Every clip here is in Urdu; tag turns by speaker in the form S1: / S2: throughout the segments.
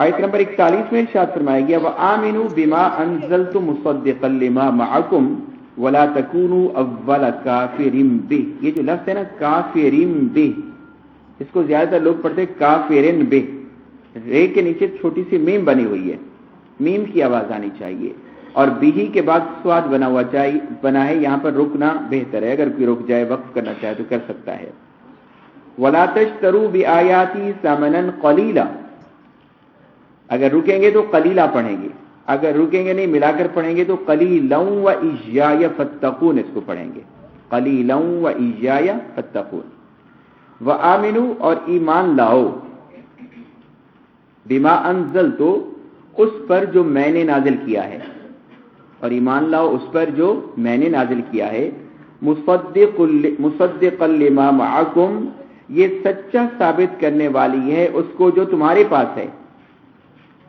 S1: آیت نمبر 41 میں ارشاد فرمایا گیا وآمنوا بما انزلت مصدقا لما معکم ولا تکونوا اول کافر بہ. یہ جو لفظ ہے نا کافر بہ، اس کو زیادہ تر لوگ پڑھتے کافرن بہ. رے کے نیچے چھوٹی سی میم بنی ہوئی ہے، میم کی آواز آنی چاہیے، اور بہی کے بعد سواد بنا ہے. یہاں پر رکنا بہتر ہے، اگر کوئی رک جائے وقف کرنا چاہے تو کر سکتا ہے. ولا تشتروا بآیاتی ثمنا قلیلا. اگر رکیں گے تو قلیلا پڑھیں گے، اگر رکیں گے نہیں ملا کر پڑھیں گے تو قلیلا وإیایا فاتقون اس کو پڑھیں گے، قلیلا وإیایا فاتقون. وآمنوا اور ایمان لاؤ، بما انزلت اس پر جو میں نے نازل کیا ہے، اور ایمان لاؤ اس پر جو میں نے نازل کیا ہے. مصدقا لما معکم، یہ سچا ثابت کرنے والی ہے اس کو جو تمہارے پاس ہے.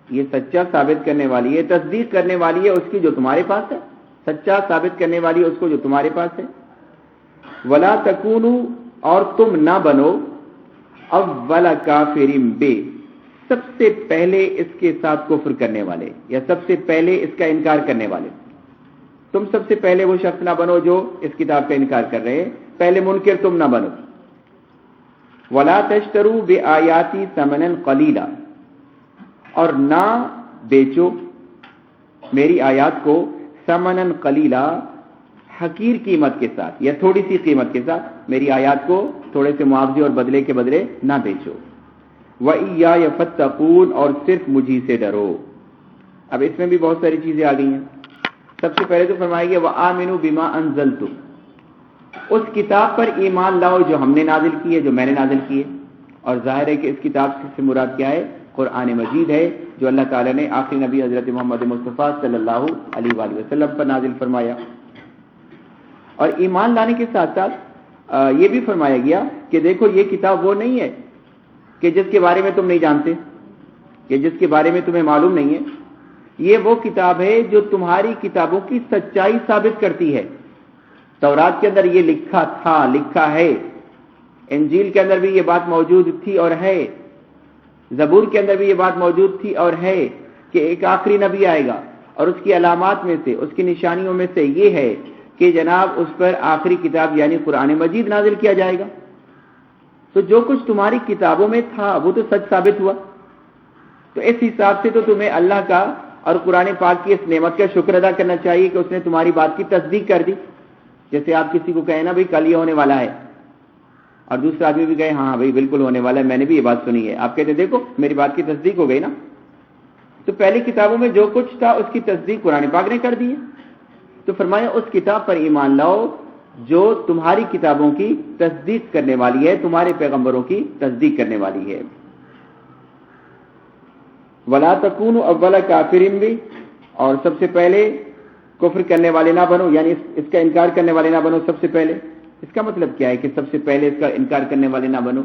S1: یہ سچا ثابت کرنے والی ہے، تصدیق کرنے والی ہے اس کی جو تمہارے پاس ہے، سچا ثابت کرنے والی ہے اس کو جو تمہارے پاس ہے. ولا تکونوا اور تم نہ بنو اول کافر بہ، سب سے پہلے اس کے ساتھ کفر کرنے والے یا سب سے پہلے اس کا انکار کرنے والے. تم سب سے پہلے وہ شخص نہ بنو جو اس کتاب کا انکار کر رہے ہیں، پہلے منکر تم نہ بنو. ولا تشتروا بآیاتی ثمنا قلیلا، اور نہ بیچو میری آیات کو ثمنا قلیلا، حقیر قیمت کے ساتھ یا تھوڑی سی قیمت کے ساتھ میری آیات کو تھوڑے سے معاوضے اور بدلے کے بدلے نہ بیچو. وإیایا فاتقون اور صرف مجھی سے ڈرو. اب اس میں بھی بہت ساری چیزیں آ گئی ہیں. سب سے پہلے تو فرمایا گیا وآمنوا بما انزلت، اس کتاب پر ایمان لاؤ جو ہم نے نازل کی ہے، جو میں نے نازل کی ہے. اور ظاہر ہے کہ اس کتاب سے مراد کیا ہے؟ قرآن مجید ہے، جو اللہ تعالیٰ نے آخری نبی حضرت محمد مصطفیٰ صلی اللہ علیہ وآلہ وسلم پر نازل فرمایا. اور ایمان لانے کے ساتھ ساتھ یہ بھی فرمایا گیا کہ دیکھو یہ کتاب وہ نہیں ہے کہ جس کے بارے میں تم نہیں جانتے، کہ جس کے بارے میں تمہیں معلوم نہیں ہے. یہ وہ کتاب ہے جو تمہاری کتابوں کی سچائی ثابت کرتی ہے. تورات کے اندر یہ لکھا تھا، لکھا ہے. انجیل کے اندر بھی یہ بات موجود تھی اور ہے. زبور کے اندر بھی یہ بات موجود تھی اور ہے کہ ایک آخری نبی آئے گا، اور اس کی علامات میں سے، اس کی نشانیوں میں سے یہ ہے کہ جناب اس پر آخری کتاب یعنی قرآن مجید نازل کیا جائے گا. تو جو کچھ تمہاری کتابوں میں تھا وہ تو سچ ثابت ہوا. تو اس حساب سے تو تمہیں اللہ کا اور قرآن پاک کی اس نعمت کا شکر ادا کرنا چاہیے کہ اس نے تمہاری بات کی تصدیق کر دی. جیسے آپ کسی کو کہیں نا بھائی کل یہ ہونے والا ہے، اور دوسرا آدمی بھی کہے ہاں بھائی بالکل ہونے والا ہے، میں نے بھی یہ بات سنی ہے. آپ کہتے ہیں دیکھو میری بات کی تصدیق ہو گئی نا. تو پہلی کتابوں میں جو کچھ تھا اس کی تصدیق قرآن پاک نے کر دی ہے. تو فرمایا اس کتاب پر ایمان لاؤ جو تمہاری کتابوں کی تصدیق کرنے والی ہے، تمہارے پیغمبروں کی تصدیق کرنے والی ہے. ولا تکونوا اول کافر بہ، اور سب سے پہلے کفر کرنے والے نہ بنو، یعنی اس کا انکار کرنے والے نہ بنو سب سے پہلے. اس کا مطلب کیا ہے کہ سب سے پہلے اس کا انکار کرنے والے نہ بنو؟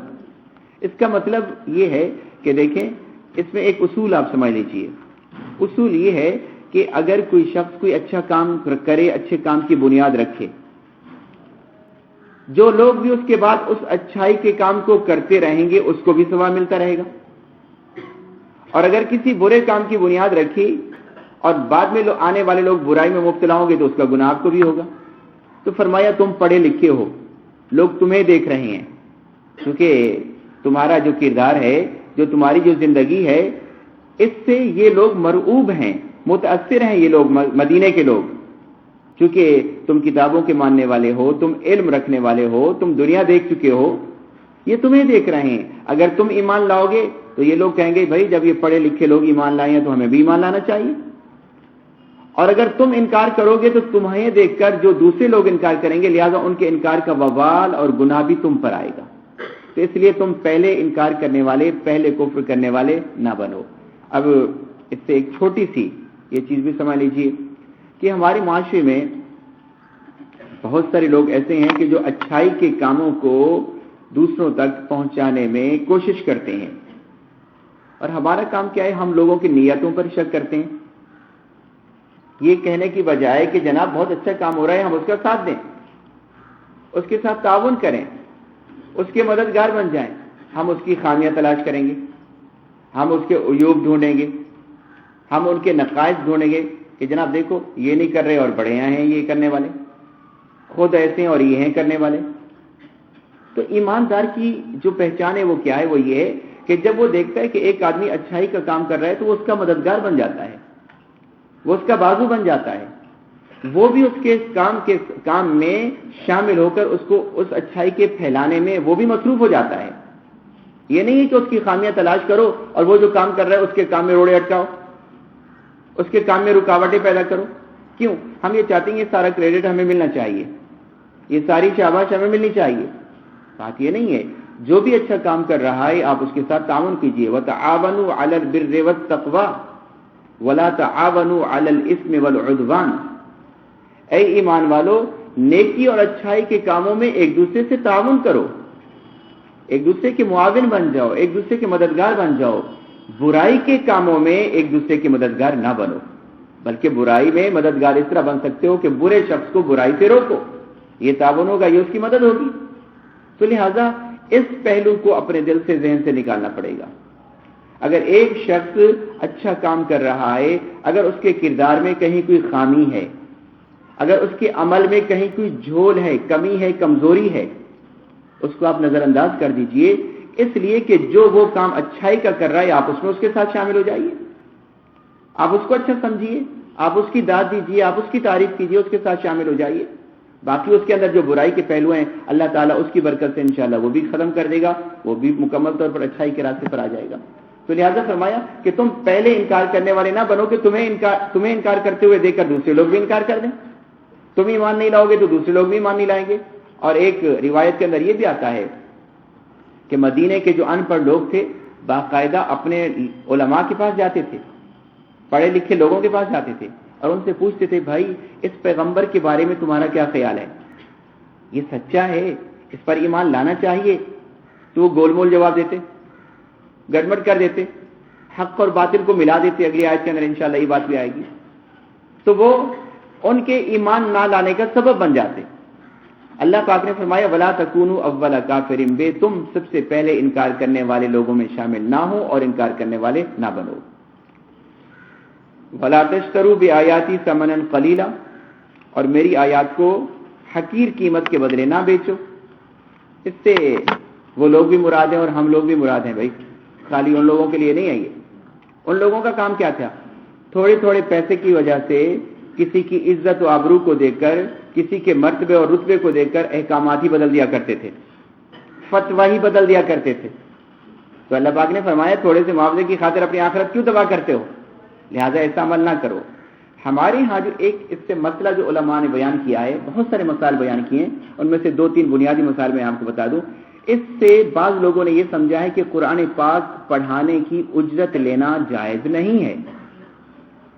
S1: اس کا مطلب یہ ہے کہ دیکھیں اس میں ایک اصول آپ سمجھ لیجیے. اصول یہ ہے کہ اگر کوئی شخص کوئی اچھا کام کرے، اچھے کام کی بنیاد رکھے، جو لوگ بھی اس کے بعد اس اچھائی کے کام کو کرتے رہیں گے اس کو بھی ثواب ملتا رہے گا. اور اگر کسی برے کام کی بنیاد رکھی اور بعد میں آنے والے لوگ برائی میں مبتلا ہوں گے تو اس کا گناہ آپ کو بھی ہوگا. تو فرمایا تم پڑھے لکھے ہو، لوگ تمہیں دیکھ رہے ہیں، کیونکہ تمہارا جو کردار ہے، جو تمہاری جو زندگی ہے، اس سے یہ لوگ مرعوب ہیں، متاثر ہیں یہ لوگ، مدینے کے لوگ. چونکہ تم کتابوں کے ماننے والے ہو، تم علم رکھنے والے ہو، تم دنیا دیکھ چکے ہو، یہ تمہیں دیکھ رہے ہیں. اگر تم ایمان لاؤ گے تو یہ لوگ کہیں گے بھائی جب یہ پڑھے لکھے لوگ ایمان لائے ہیں تو ہمیں بھی ایمان لانا چاہیے. اور اگر تم انکار کرو گے تو تمہیں دیکھ کر جو دوسرے لوگ انکار کریں گے، لہذا ان کے انکار کا وبال اور گناہ بھی تم پر آئے گا. تو اس لیے تم پہلے انکار کرنے والے، پہلے کفر کرنے والے نہ بنو. اب اس سے ایک چھوٹی سی یہ چیز بھی سمجھ لیجیے کہ ہمارے معاشرے میں بہت سارے لوگ ایسے ہیں کہ جو اچھائی کے کاموں کو دوسروں تک پہنچانے میں کوشش کرتے ہیں. اور ہمارا کام کیا ہے؟ ہم لوگوں کی نیتوں پر شک کرتے ہیں. یہ کہنے کی بجائے کہ جناب بہت اچھا کام ہو رہا ہے، ہم اس کا ساتھ دیں، اس کے ساتھ تعاون کریں، اس کے مددگار بن جائیں. ہم اس کی خامیاں تلاش کریں گے، ہم اس کے عیوب ڈھونڈیں گے, ہم ان کے نقائص ڈھونڈیں گے کہ جناب دیکھو یہ نہیں کر رہے اور بڑے ہیں یہ کرنے والے, خود ایسے ہیں اور یہ ہیں کرنے والے. تو ایماندار کی جو پہچان ہے وہ کیا ہے؟ وہ یہ ہے کہ جب وہ دیکھتا ہے کہ ایک آدمی اچھائی کا کام کر رہا ہے تو وہ اس کا مددگار بن جاتا ہے, وہ اس کا بازو بن جاتا ہے, وہ بھی اس کے کام میں شامل ہو کر اس کو اس اچھائی کے پھیلانے میں وہ بھی مصروف ہو جاتا ہے. یہ نہیں ہے کہ اس کی خامیاں تلاش کرو اور وہ جو کام کر رہا ہے اس کے کام میں روڑے اٹکاؤ, اس کے کام میں رکاوٹیں پیدا کرو. کیوں؟ ہم یہ چاہتے ہیں یہ سارا کریڈٹ ہمیں ملنا چاہیے, یہ ساری شاباش ہمیں ملنی چاہیے. بات یہ نہیں ہے, جو بھی اچھا کام کر رہا ہے آپ اس کے ساتھ تعاون کیجیے. وَتَعَاوَنُوا عَلَى الْبِرِّ وَالتَّقْوَى وَلَا تَعَاوَنُوا عَلَى الْإِثْمِ وَالْعُدْوَانِ. اے ایمان والو, نیکی اور اچھائی کے کاموں میں ایک دوسرے سے تعاون کرو, ایک دوسرے کے معاون بن جاؤ, ایک دوسرے کے مددگار بن جاؤ. برائی کے کاموں میں ایک دوسرے کے مددگار نہ بنو, بلکہ برائی میں مددگار اس طرح بن سکتے ہو کہ برے شخص کو برائی سے روکو, یہ تعاون ہوگا, یہ اس کی مدد ہوگی. تو لہذا اس پہلو کو اپنے دل سے, ذہن سے نکالنا پڑے گا. اگر ایک شخص اچھا کام کر رہا ہے, اگر اس کے کردار میں کہیں کوئی خامی ہے, اگر اس کے عمل میں کہیں کوئی جھول ہے, کمی ہے, کمزوری ہے, اس کو آپ نظر انداز کر دیجئے, اس لیے کہ جو وہ کام اچھائی کا کر رہا ہے آپ اس میں اس کے ساتھ شامل ہو جائیے, آپ اس کو اچھا سمجھیے, آپ اس کی داد دیجیے, آپ اس کی تعریف کیجیے, اس کے ساتھ شامل ہو جائیے. باقی اس کے اندر جو برائی کے پہلو ہیں اللہ تعالیٰ اس کی برکت سے انشاءاللہ وہ بھی ختم کر دے گا, وہ بھی مکمل طور پر اچھائی کے راستے پر آ جائے گا. تو لہذا فرمایا کہ تم پہلے انکار کرنے والے نہ بنو کہ تمہیں انکار کرتے ہوئے دیکھ کر دوسرے لوگ بھی انکار کر دیں. تم ایمان نہیں لاؤ گے تو دوسرے لوگ بھی ایمان نہیں لائیں گے. اور ایک روایت کے اندر یہ بھی آتا ہے کہ مدینے کے جو ان پڑھ لوگ تھے باقاعدہ اپنے علماء کے پاس جاتے تھے, پڑھے لکھے لوگوں کے پاس جاتے تھے اور ان سے پوچھتے تھے بھائی اس پیغمبر کے بارے میں تمہارا کیا خیال ہے, یہ سچا ہے, اس پر ایمان لانا چاہیے؟ تو وہ گول مول جواب دیتے, گڑبڑ کر دیتے, حق اور باطل کو ملا دیتے. اگلی آیت کے اندر انشاءاللہ یہ بات بھی آئے گی. تو وہ ان کے ایمان نہ لانے کا سبب بن جاتے. اللہ پاک نے فرمایا وَلَا تَكُونُوا أَوَّلَ كَافِرٍ بِهِ, تم سب سے پہلے انکار کرنے والے لوگوں میں شامل نہ ہو اور انکار کرنے والے نہ بنو. وَلَا تَشْتَرُوا بِآيَاتِي ثَمَنًا قَلِيلًا, اور میری آیات کو حقیر قیمت کے بدلے نہ بیچو. اس سے وہ لوگ بھی مراد ہیں اور ہم لوگ بھی مراد ہیں. بھائی خالی ان لوگوں کے لیے نہیں ہے یہ. ان لوگوں کا کام کیا تھا؟ تھوڑے تھوڑے پیسے کی وجہ سے کسی کی عزت و آبرو کو دیکھ کر, کسی کے مرتبے اور رتبے کو دیکھ کر احکامات ہی بدل دیا کرتے تھے, فتویٰ ہی بدل دیا کرتے تھے. تو اللہ پاک نے فرمایا تھوڑے سے معاوضے کی خاطر اپنی آخرت کیوں تباہ کرتے ہو, لہذا ایسا عمل نہ کرو. ہمارے ہاں جو ایک اس سے مسئلہ جو علماء نے بیان کیا ہے, بہت سارے مسائل بیان کیے ہیں, ان میں سے 2-3 بنیادی مسائل میں آپ کو بتا دوں. اس سے بعض لوگوں نے یہ سمجھا ہے کہ قرآن پاک پڑھانے کی اجرت لینا جائز نہیں ہے.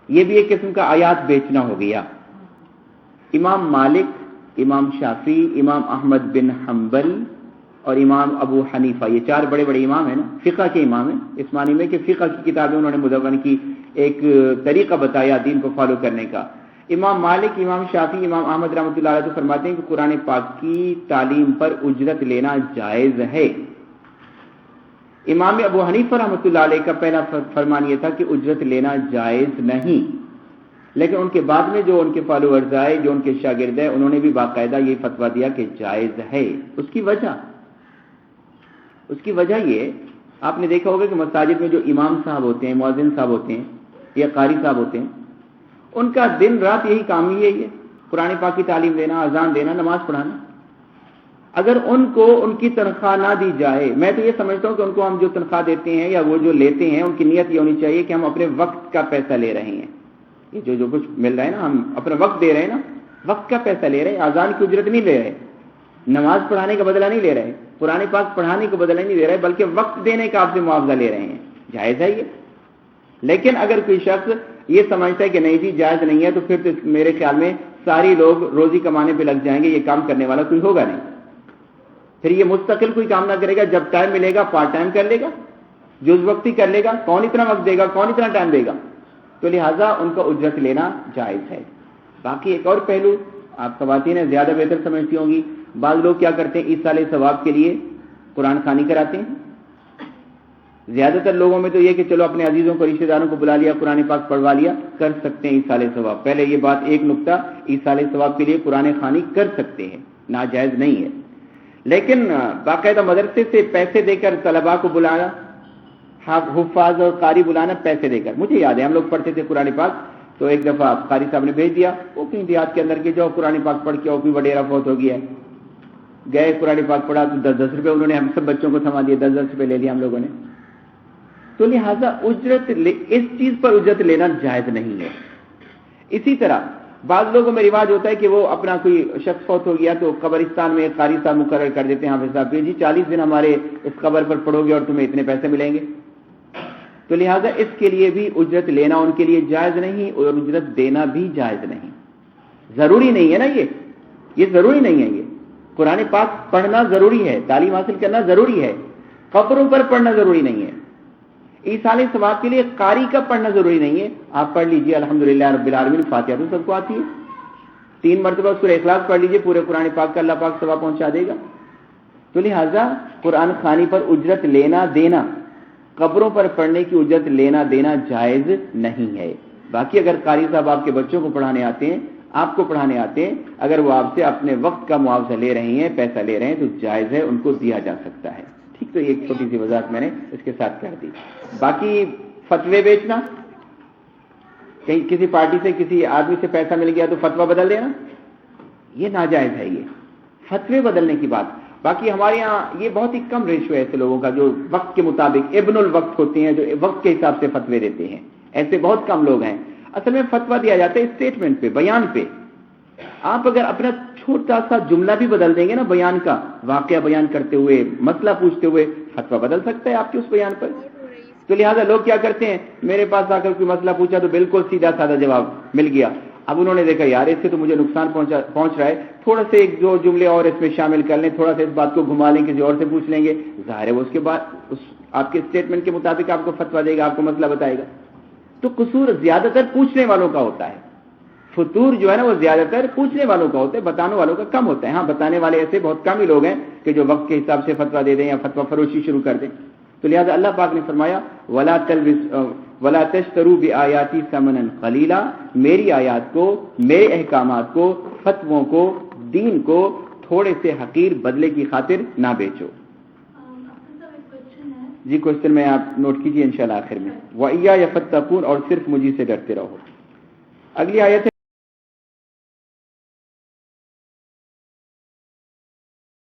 S1: یہ بھی ایک قسم کا آیات بیچنا ہو گیا. امام مالک, امام شافعی, امام احمد بن حنبل اور امام ابو حنیفہ, یہ 4 بڑے بڑے امام ہیں نا, فقہ کے امام ہیں, اس معنی میں کہ فقہ کی کتابیں انہوں نے مدون کی, ایک طریقہ بتایا دین کو فالو کرنے کا. امام مالک, امام شافعی, امام احمد رحمۃ اللہ علیہ تو فرماتے ہیں کہ قرآن پاک کی تعلیم پر اجرت لینا جائز ہے. امام ابو حنیفہ رحمۃ اللہ علیہ کا پہلا فرمان یہ تھا کہ اجرت لینا جائز نہیں, لیکن ان کے بعد میں جو ان کے فالوورز آئے, جو ان کے شاگرد ہیں, انہوں نے بھی باقاعدہ یہ فتویٰ دیا کہ جائز ہے. اس کی وجہ یہ, آپ نے دیکھا ہوگا کہ مساجد میں جو امام صاحب ہوتے ہیں, مؤذن صاحب ہوتے ہیں یا قاری صاحب ہوتے ہیں, ان کا دن رات یہی کام ہی ہے, یہ قرآن پاک کی تعلیم دینا, اذان دینا, نماز پڑھانا. اگر ان کو ان کی تنخواہ نہ دی جائے, میں تو یہ سمجھتا ہوں کہ ان کو ہم جو تنخواہ دیتے ہیں یا وہ جو لیتے ہیں, ان کی نیت یہ ہونی چاہیے کہ ہم اپنے وقت کا پیسہ لے رہے ہیں. یہ جو کچھ مل رہا ہے نا, ہم اپنا وقت دے رہے ہیں نا, وقت کا پیسہ لے رہے ہیں, اذان کی اجرت نہیں لے رہے, نماز پڑھانے کا بدلہ نہیں لے رہے, قرآن پاک پڑھانے کا بدلہ نہیں لے رہے, بلکہ وقت دینے کا آپ سے معاوضہ لے رہے ہیں. جائز ہے یہ. لیکن اگر کوئی شخص یہ سمجھتا ہے کہ نہیں جی جائز نہیں ہے, تو پھر تو میرے خیال میں ساری لوگ روزی کمانے پہ لگ جائیں گے, یہ کام کرنے والا کوئی ہوگا نہیں. پھر یہ مستقل کوئی کام نہ کرے گا, جب ٹائم ملے گا پارٹ ٹائم کر لے گا, جز وقتی کر لے گا. کون اتنا وقت دے گا, کون اتنا ٹائم دے گا؟ تو لہٰذا ان کا اجرت لینا جائز ہے. باقی ایک اور پہلو آپ خواتین زیادہ بہتر سمجھتی ہوں گی, بعض لوگ کیا کرتے ہیں, ایصال ثواب کے لیے قرآن خوانی کراتے ہیں. زیادہ تر لوگوں میں تو یہ کہ چلو اپنے عزیزوں کو رشتہ داروں کو بلا لیا, قرآن پاک پڑھوا لیا, کر سکتے ہیں ایصال ثواب. پہلے یہ بات ایک نقطہ, ایصال ثواب کے لیے قرآن خوانی کر سکتے ہیں, ناجائز نہیں ہے. لیکن باقاعدہ مدرسے سے پیسے دے کر طلباء کو بلانا, حفاظ اور قاری بلانا پیسے دے کر. مجھے یاد ہے ہم لوگ پڑھتے تھے قرآن پاک, تو ایک دفعہ قاری صاحب نے بھیج دیا, وہ کہیں دیہات کے اندر کے جو قرآن پاک پڑھ کے کوئی وڈیرا فوت ہو گیا ہے, گئے قرآن پاک پڑھا تو 10 روپے انہوں نے ہم سب بچوں کو تھما دیے, 10 روپے لے لیا ہم لوگوں نے. تو لہٰذا اجرت اس چیز پر اجرت لینا جائز نہیں ہے. اسی طرح بعض لوگوں میں رواج ہوتا ہے کہ وہ اپنا کوئی شخص فوت ہو گیا تو قبرستان میں قاری صاحب مقرر کر دیتے ہیں, حافظ صاحب جی 40 دن ہمارے اس قبر پر پڑھو گے اور تمہیں اتنے پیسے ملیں گے. تو لہٰذا اس کے لیے بھی اجرت لینا ان کے لیے جائز نہیں, اور اجرت دینا بھی جائز نہیں. ضروری نہیں ہے نا, یہ ضروری نہیں ہے. یہ قرآن پاک پڑھنا ضروری ہے, تعلیم حاصل کرنا ضروری ہے, قبروں پر پڑھنا ضروری نہیں ہے. ایصال ثواب کے لیے قاری کا پڑھنا ضروری نہیں ہے. آپ پڑھ لیجئے الحمدللہ رب العالمین, فاتحہ تو سب کو آتی ہے, 3 مرتبہ سورہ اخلاص پڑھ لیجئے, پورے قرآن پاک کا اللہ پاک ثواب پہنچا دے گا. تو لہٰذا قرآن خوانی پر اجرت لینا دینا, قبروں پر پڑھنے کی اجرت لینا دینا جائز نہیں ہے. باقی اگر قاری صاحب آپ کے بچوں کو پڑھانے آتے ہیں, آپ کو پڑھانے آتے ہیں, اگر وہ آپ سے اپنے وقت کا معاوضہ لے رہے ہیں, پیسہ لے رہے ہیں, تو جائز ہے, ان کو دیا جا سکتا ہے. ٹھیک, تو ایک چھوٹی سی وضاحت میں نے اس کے ساتھ کر دی. باقی فتوے بیچنا, کہیں کسی پارٹی سے کسی آدمی سے پیسہ مل گیا تو فتویٰ بدل دینا, یہ ناجائز ہے. یہ فتوے بدلنے کی بات. باقی ہمارے یہاں یہ بہت ہی کم ریشو ہے ایسے لوگوں کا جو وقت کے مطابق ابن الوقت ہوتے ہیں, جو وقت کے حساب سے فتوے دیتے ہیں. ایسے بہت کم لوگ ہیں. اصل میں فتویٰ دیا جاتا ہے اسٹیٹمنٹ پہ, بیان پہ. آپ اگر اپنا چھوٹا سا جملہ بھی بدل دیں گے نا بیان کا, واقعہ بیان کرتے ہوئے, مسئلہ پوچھتے ہوئے, فتویٰ بدل سکتا ہے آپ کے اس بیان پر. تو لہٰذا لوگ کیا کرتے ہیں, میرے پاس آ کر کوئی مسئلہ پوچھا تو بالکل سیدھا سادہ جواب مل گیا. اب انہوں نے دیکھا یار اس سے تو مجھے نقصان پہنچ رہا ہے, تھوڑا سے ایک دو جملے اور اس میں شامل کر لیں, تھوڑا سا اس بات کو گھما لیں, کسی اور سے پوچھ لیں گے, ظاہر ہے وہ اس کے بعد آپ کے اسٹیٹمنٹ کے مطابق آپ کو فتویٰ دے گا, آپ کو مسئلہ بتائے گا. تو قصور زیادہ تر پوچھنے والوں کا ہوتا ہے. فطور جو ہے نا وہ زیادہ تر پوچھنے والوں کا ہوتا ہے, بتانے والوں کا کم ہوتا ہے. ہاں, بتانے والے ایسے بہت کم ہی لوگ ہیں کہ جو وقت کے حساب سے فتویٰ دے دیں یا فتویٰ فروشی شروع کر دیں. تو لہٰذا اللہ پاک نے فرمایا وَلَا تَشْتَرُوا بِآيَاتِي ثَمَنًا قَلِيلًا, میری آیات کو, میرے احکامات کو, فتووں کو, دین کو تھوڑے سے حقیر بدلے کی خاطر نہ بیچو. جی کوشچن میں آپ نوٹ کیجیے انشاءاللہ آخر میں. وَإِيَّايَ فَاتَّقُونِ, اور صرف مجھے سے ڈرتے رہو. اگلی آیت ہے